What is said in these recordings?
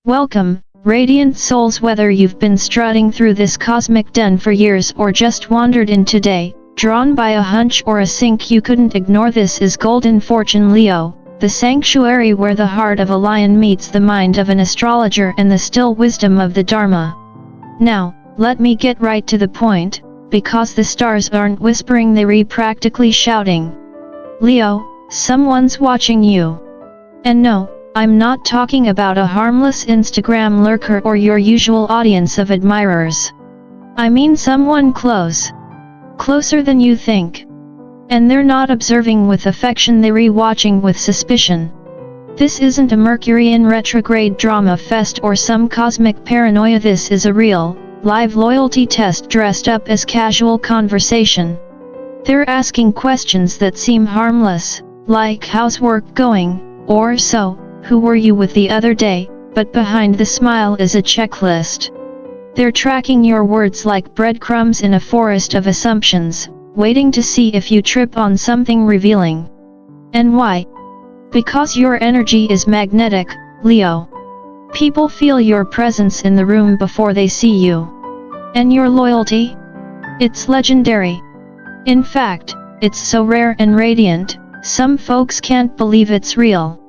Welcome, radiant souls, whether you've been strutting through this cosmic den for years or just wandered in today, drawn by a hunch or a sync you couldn't ignore. This is Golden Fortune Leo, the sanctuary where the heart of a lion meets the mind of an astrologer and the still wisdom of the Dharma. Now, let me get right to the point, because the stars aren't whispering, they're practically shouting. Leo, someone's watching you. And no, I'm not talking about a harmless Instagram lurker or your usual audience of admirers. I mean someone close. Closer than you think. And they're not observing with affection, they're watching with suspicion. This isn't a Mercury in retrograde drama fest or some cosmic paranoia. This is a real, live loyalty test dressed up as casual conversation. They're asking questions that seem harmless, like how's work going, or so, who were you with the other day, but behind the smile is a checklist. They're tracking your words like breadcrumbs in a forest of assumptions, waiting to see if you trip on something revealing. And why? Because your energy is magnetic, Leo. People feel your presence in the room before they see you. And your loyalty? It's legendary. In fact, it's so rare and radiant, some folks can't believe it's real.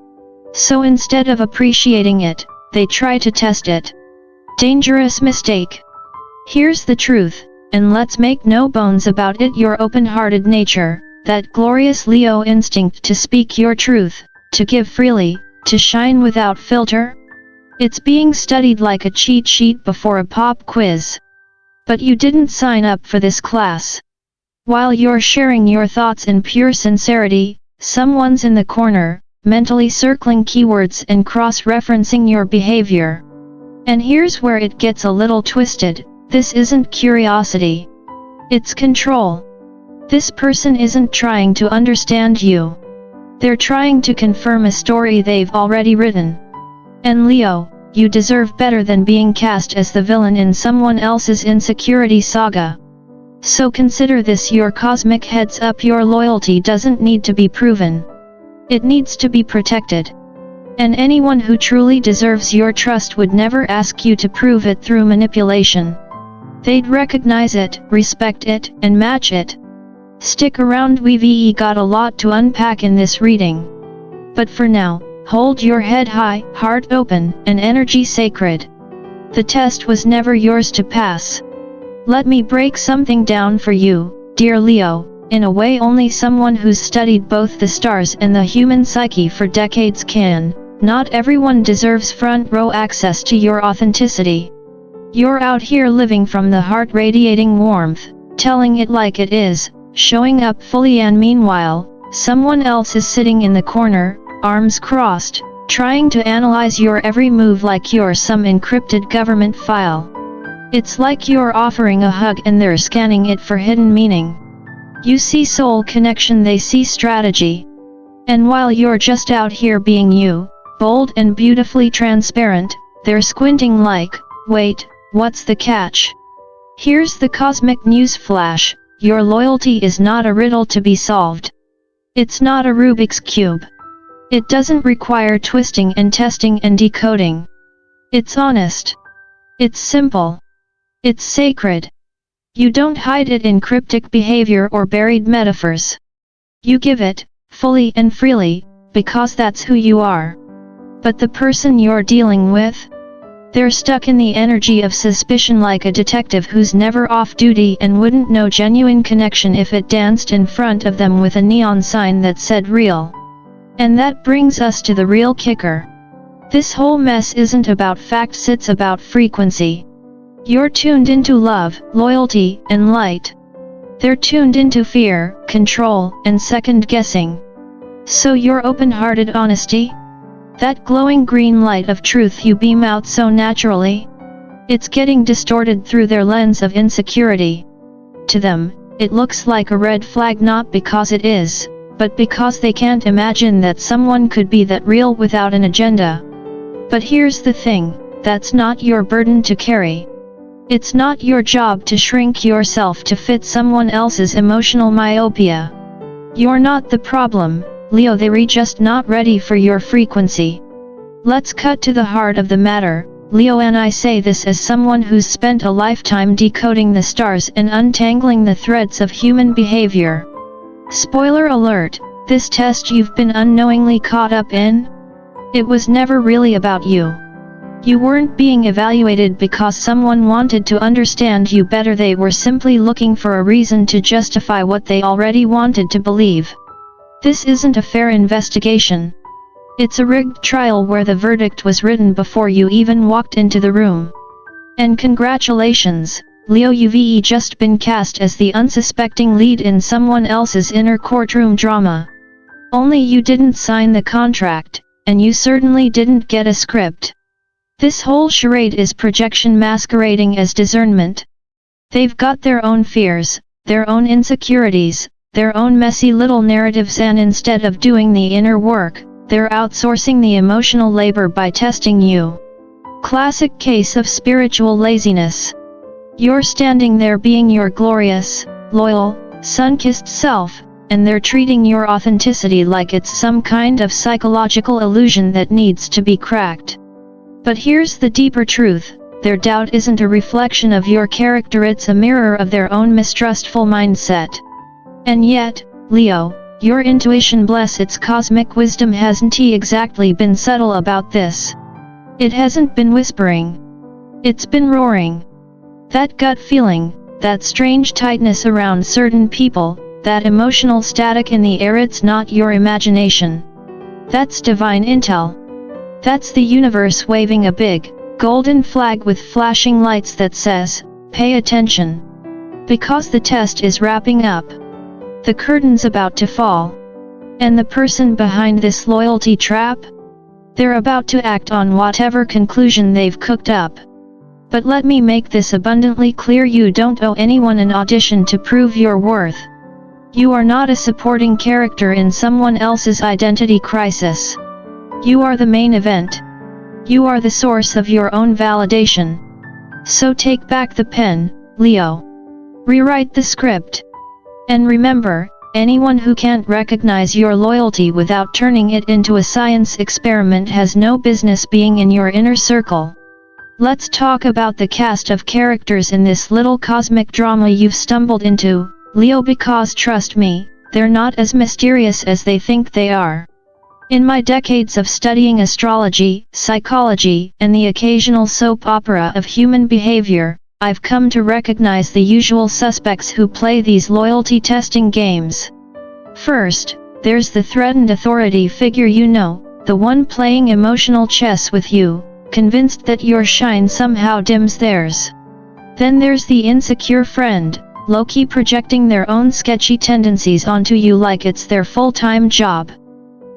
So instead of appreciating it, they try to test it. Dangerous mistake. Here's the truth, and let's make no bones about it: your open-hearted nature, that glorious Leo instinct to speak your truth, to give freely, to shine without filter. It's being studied like a cheat sheet before a pop quiz. But you didn't sign up for this class. While you're sharing your thoughts in pure sincerity, someone's in the corner, mentally circling keywords and cross-referencing your behavior. And here's where it gets a little twisted: this isn't curiosity. It's control. This person isn't trying to understand you. They're trying to confirm a story they've already written. And Leo, you deserve better than being cast as the villain in someone else's insecurity saga. So consider this your cosmic heads up: your loyalty doesn't need to be proven. It needs to be protected. And anyone who truly deserves your trust would never ask you to prove it through manipulation. They'd recognize it, respect it, and match it. Stick around, we've got a lot to unpack in this reading. But for now, hold your head high, heart open, and energy sacred. The test was never yours to pass. Let me break something down for you, dear Leo, in a way only someone who's studied both the stars and the human psyche for decades can. Not everyone deserves front row access to your authenticity. You're out here living from the heart, radiating warmth, telling it like it is, showing up fully, and meanwhile, someone else is sitting in the corner, arms crossed, trying to analyze your every move like you're some encrypted government file. It's like you're offering a hug and they're scanning it for hidden meaning. You see soul connection, they see strategy. And while you're just out here being you, bold and beautifully transparent, they're squinting like, wait, what's the catch? Here's the cosmic news flash: your loyalty is not a riddle to be solved. It's not a Rubik's Cube. It doesn't require twisting and testing and decoding. It's honest. It's simple. It's sacred. You don't hide it in cryptic behavior or buried metaphors. You give it, fully and freely, because that's who you are. But the person you're dealing with? They're stuck in the energy of suspicion, like a detective who's never off duty and wouldn't know genuine connection if it danced in front of them with a neon sign that said real. And that brings us to the real kicker. This whole mess isn't about facts, it's about frequency. You're tuned into love, loyalty, and light. They're tuned into fear, control, and second-guessing. So your open-hearted honesty? That glowing green light of truth you beam out so naturally? It's getting distorted through their lens of insecurity. To them, it looks like a red flag, not because it is, but because they can't imagine that someone could be that real without an agenda. But here's the thing, that's not your burden to carry. It's not your job to shrink yourself to fit someone else's emotional myopia. You're not the problem, Leo. They're just not ready for your frequency. Let's cut to the heart of the matter, Leo, and I say this as someone who's spent a lifetime decoding the stars and untangling the threads of human behavior. Spoiler alert, this test you've been unknowingly caught up in? It was never really about you. You weren't being evaluated because someone wanted to understand you better, they were simply looking for a reason to justify what they already wanted to believe. This isn't a fair investigation. It's a rigged trial where the verdict was written before you even walked into the room. And congratulations, Leo, you've just been cast as the unsuspecting lead in someone else's inner courtroom drama. Only you didn't sign the contract, and you certainly didn't get a script. This whole charade is projection masquerading as discernment. They've got their own fears, their own insecurities, their own messy little narratives, and instead of doing the inner work, they're outsourcing the emotional labor by testing you. Classic case of spiritual laziness. You're standing there being your glorious, loyal, sun-kissed self, and they're treating your authenticity like it's some kind of psychological illusion that needs to be cracked. But here's the deeper truth, their doubt isn't a reflection of your character, it's a mirror of their own mistrustful mindset. And yet, Leo, your intuition, bless its cosmic wisdom, hasn't exactly been subtle about this. It hasn't been whispering. It's been roaring. That gut feeling, that strange tightness around certain people, that emotional static in the air, it's not your imagination. That's divine intel. That's the universe waving a big, golden flag with flashing lights that says, pay attention. Because the test is wrapping up. The curtain's about to fall. And the person behind this loyalty trap? They're about to act on whatever conclusion they've cooked up. But let me make this abundantly clear, you don't owe anyone an audition to prove your worth. You are not a supporting character in someone else's identity crisis. You are the main event. You are the source of your own validation. So take back the pen, Leo. Rewrite the script. And remember, anyone who can't recognize your loyalty without turning it into a science experiment has no business being in your inner circle. Let's talk about the cast of characters in this little cosmic drama you've stumbled into, Leo, because trust me, they're not as mysterious as they think they are. In my decades of studying astrology, psychology, and the occasional soap opera of human behavior, I've come to recognize the usual suspects who play these loyalty testing games. First, there's the threatened authority figure, the one playing emotional chess with you, convinced that your shine somehow dims theirs. Then there's the insecure friend, low-key projecting their own sketchy tendencies onto you like it's their full-time job.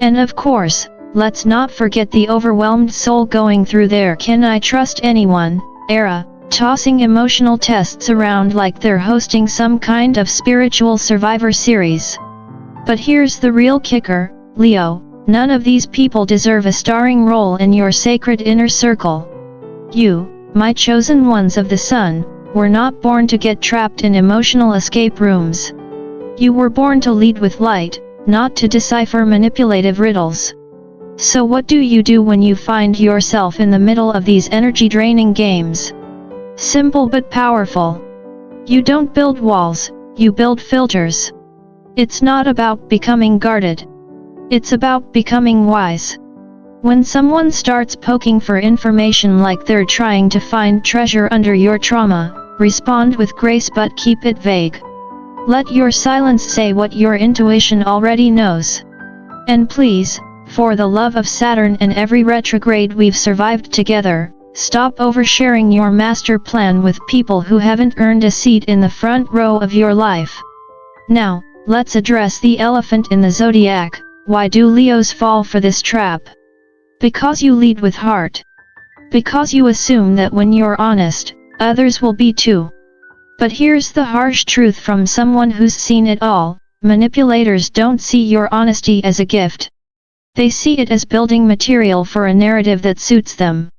And of course, let's not forget the overwhelmed soul going through their "can I trust anyone" era, tossing emotional tests around like they're hosting some kind of spiritual Survivor series. But here's the real kicker, Leo, none of these people deserve a starring role in your sacred inner circle. You, my chosen ones of the sun, were not born to get trapped in emotional escape rooms. You were born to lead with light, not to decipher manipulative riddles. So what do you do when you find yourself in the middle of these energy-draining games? Simple but powerful. You don't build walls, you build filters. It's not about becoming guarded. It's about becoming wise. When someone starts poking for information like they're trying to find treasure under your trauma, respond with grace but keep it vague. Let your silence say what your intuition already knows. And please, for the love of Saturn and every retrograde we've survived together, stop oversharing your master plan with people who haven't earned a seat in the front row of your life. Now, let's address the elephant in the zodiac. Why do Leos fall for this trap? Because you lead with heart. Because you assume that when you're honest, others will be too. But here's the harsh truth from someone who's seen it all: manipulators don't see your honesty as a gift. They see it as building material for a narrative that suits them.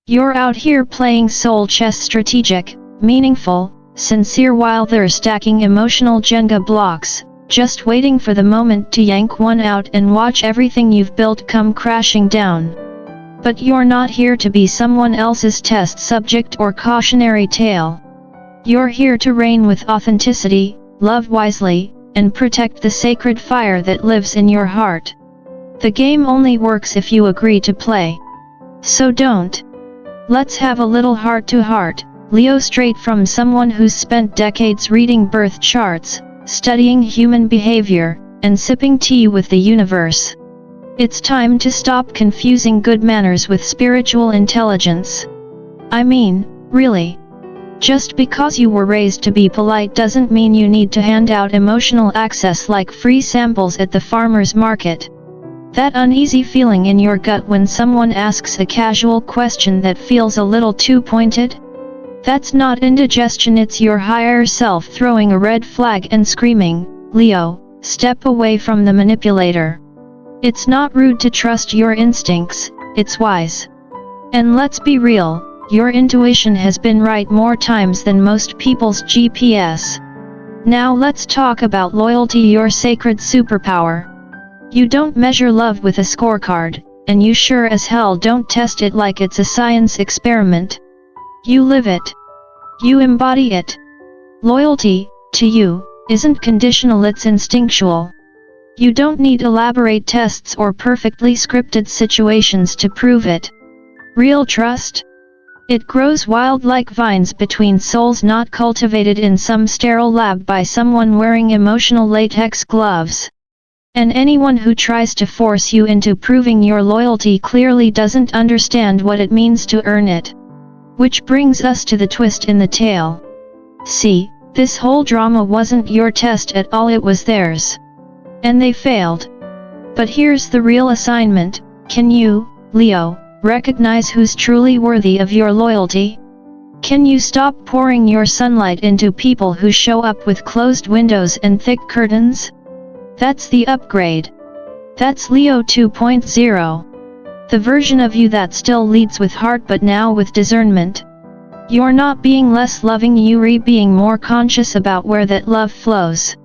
You're out here playing soul chess, strategic, meaningful, sincere, while they're stacking emotional Jenga blocks, just waiting for the moment to yank one out and watch everything you've built come crashing down. But you're not here to be someone else's test subject or cautionary tale. You're here to reign with authenticity, love wisely, and protect the sacred fire that lives in your heart. The game only works if you agree to play. So don't. Let's have a little heart-to-heart, Leo, straight from someone who's spent decades reading birth charts, studying human behavior, and sipping tea with the universe. It's time to stop confusing good manners with spiritual intelligence. I mean, really. Just because you were raised to be polite doesn't mean you need to hand out emotional access like free samples at the farmer's market. That uneasy feeling in your gut when someone asks a casual question that feels a little too pointed? That's not indigestion, it's your higher self throwing a red flag and screaming, Leo, step away from the manipulator. It's not rude to trust your instincts, it's wise. And let's be real, your intuition has been right more times than most people's GPS. Now let's talk about loyalty, your sacred superpower. You don't measure love with a scorecard, and you sure as hell don't test it like it's a science experiment. You live it. You embody it. Loyalty, to you, isn't conditional, it's instinctual. You don't need elaborate tests or perfectly scripted situations to prove it. Real trust? It grows wild like vines between souls, not cultivated in some sterile lab by someone wearing emotional latex gloves. And anyone who tries to force you into proving your loyalty clearly doesn't understand what it means to earn it. Which brings us to the twist in the tale. See, this whole drama wasn't your test at all, it was theirs. And they failed. But here's the real assignment: can you, Leo, recognize who's truly worthy of your loyalty? Can you stop pouring your sunlight into people who show up with closed windows and thick curtains? That's the upgrade. That's Leo 2.0. The version of you that still leads with heart but now with discernment. You're not being less loving, you're being more conscious about where that love flows.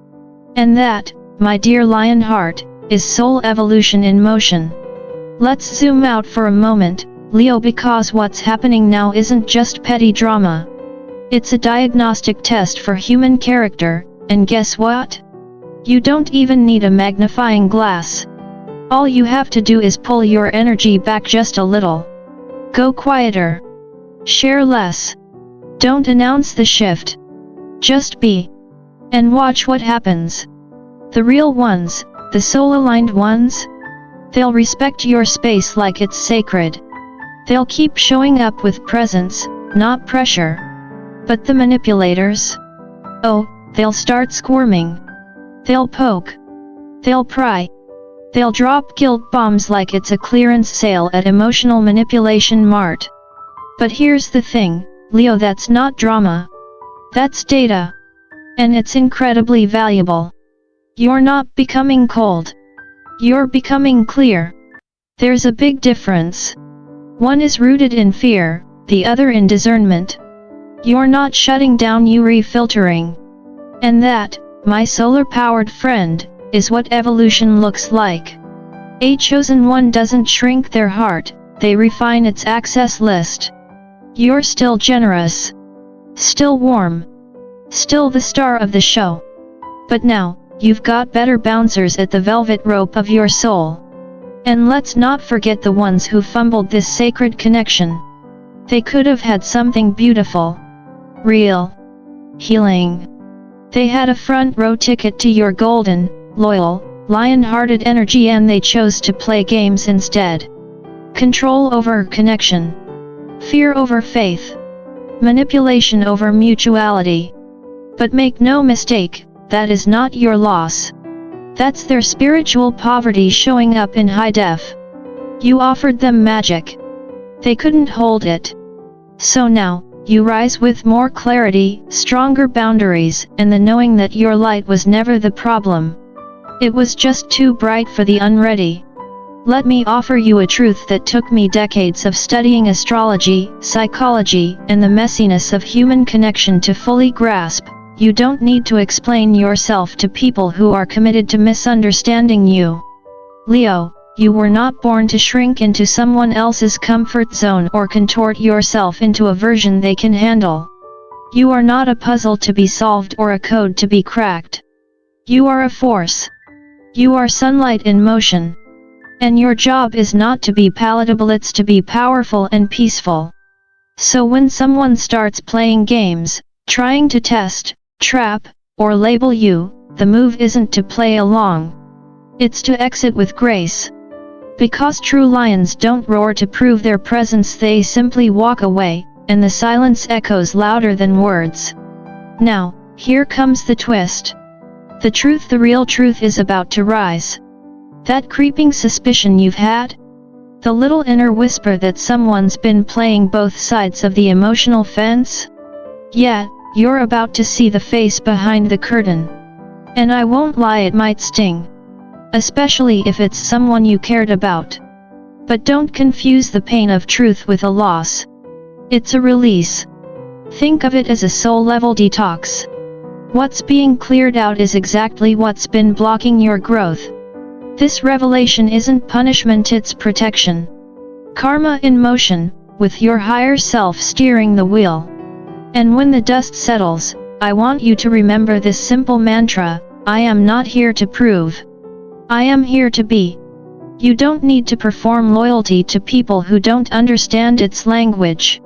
And that, my dear lion heart, is soul evolution in motion. Let's zoom out for a moment, Leo, because what's happening now isn't just petty drama. It's a diagnostic test for human character, and guess what? You don't even need a magnifying glass. All you have to do is pull your energy back just a little. Go quieter. Share less. Don't announce the shift. Just be. And watch what happens. The real ones, the soul-aligned ones, they'll respect your space like it's sacred. They'll keep showing up with presence, not pressure. But the manipulators? Oh, they'll start squirming. They'll poke. They'll pry. They'll drop guilt bombs like it's a clearance sale at Emotional Manipulation Mart. But here's the thing, Leo, that's not drama. That's data. And it's incredibly valuable. You're not becoming cold. You're becoming clear. There's a big difference. One is rooted in fear, the other in discernment. You're not shutting down, you're filtering. And that, my solar-powered friend, is what evolution looks like. A chosen one doesn't shrink their heart, they refine its access list. You're still generous. Still warm. Still the star of the show. But now, you've got better bouncers at the velvet rope of your soul. And let's not forget the ones who fumbled this sacred connection. They could have had something beautiful. Real. Healing. They had a front row ticket to your golden, loyal, lion-hearted energy, and they chose to play games instead. Control over connection. Fear over faith. Manipulation over mutuality. But make no mistake, that is not your loss. That's their spiritual poverty showing up in high def. You offered them magic. They couldn't hold it. So now, you rise with more clarity, stronger boundaries, and the knowing that your light was never the problem. It was just too bright for the unready. Let me offer you a truth that took me decades of studying astrology, psychology, and the messiness of human connection to fully grasp. You don't need to explain yourself to people who are committed to misunderstanding you. Leo, you were not born to shrink into someone else's comfort zone or contort yourself into a version they can handle. You are not a puzzle to be solved or a code to be cracked. You are a force. You are sunlight in motion. And your job is not to be palatable, it's to be powerful and peaceful. So when someone starts playing games, trying to test, trap, or label you, the move isn't to play along. It's to exit with grace. Because true lions don't roar to prove their presence, they simply walk away, and the silence echoes louder than words. Now, here comes the twist. The truth, the real truth is about to rise. That creeping suspicion you've had? The little inner whisper that someone's been playing both sides of the emotional fence? Yeah, you're about to see the face behind the curtain. And I won't lie, it might sting. Especially if it's someone you cared about. But don't confuse the pain of truth with a loss. It's a release. Think of it as a soul-level detox. What's being cleared out is exactly what's been blocking your growth. This revelation isn't punishment, it's protection. Karma in motion, with your higher self steering the wheel. And when the dust settles, I want you to remember this simple mantra: I am not here to prove. I am here to be. You don't need to perform loyalty to people who don't understand its language.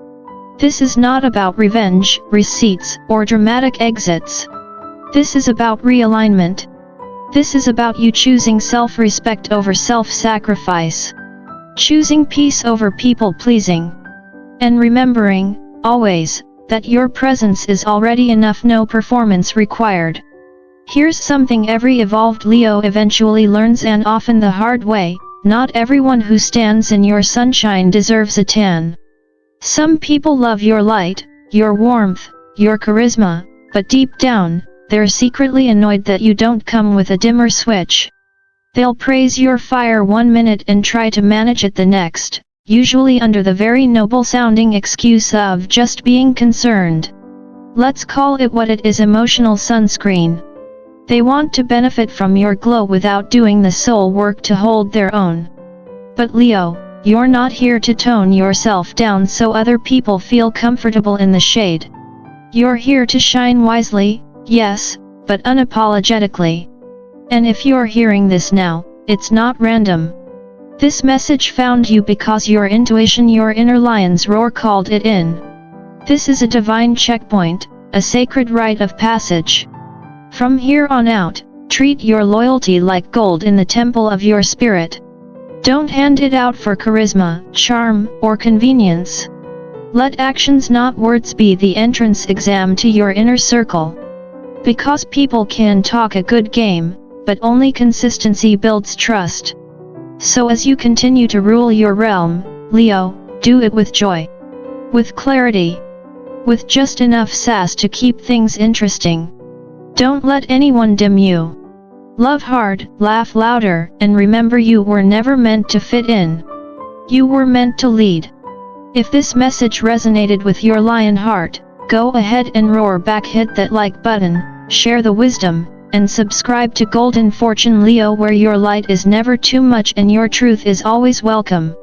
This is not about revenge, receipts, or dramatic exits. This is about realignment. This is about you choosing self-respect over self-sacrifice. Choosing peace over people-pleasing. And remembering, always, that your presence is already enough, no performance required. Here's something every evolved Leo eventually learns, and often the hard way: not everyone who stands in your sunshine deserves a tan. Some people love your light, your warmth, your charisma, but deep down, they're secretly annoyed that you don't come with a dimmer switch. They'll praise your fire one minute and try to manage it the next, usually under the very noble-sounding excuse of just being concerned. Let's call it what it is: emotional sunscreen. They want to benefit from your glow without doing the soul work to hold their own. But Leo, you're not here to tone yourself down so other people feel comfortable in the shade. You're here to shine wisely, yes, but unapologetically. And if you're hearing this now, it's not random. This message found you because your intuition, your inner lion's roar called it in. This is a divine checkpoint, a sacred rite of passage. From here on out, treat your loyalty like gold in the temple of your spirit. Don't hand it out for charisma, charm, or convenience. Let actions, not words, be the entrance exam to your inner circle. Because people can talk a good game, but only consistency builds trust. So as you continue to rule your realm, Leo, do it with joy. With clarity. With just enough sass to keep things interesting. Don't let anyone dim you. Love hard, laugh louder, and remember you were never meant to fit in. You were meant to lead. If this message resonated with your lion heart, go ahead and roar back, hit that like button, share the wisdom, and subscribe to Golden Fortune Leo, where your light is never too much and your truth is always welcome.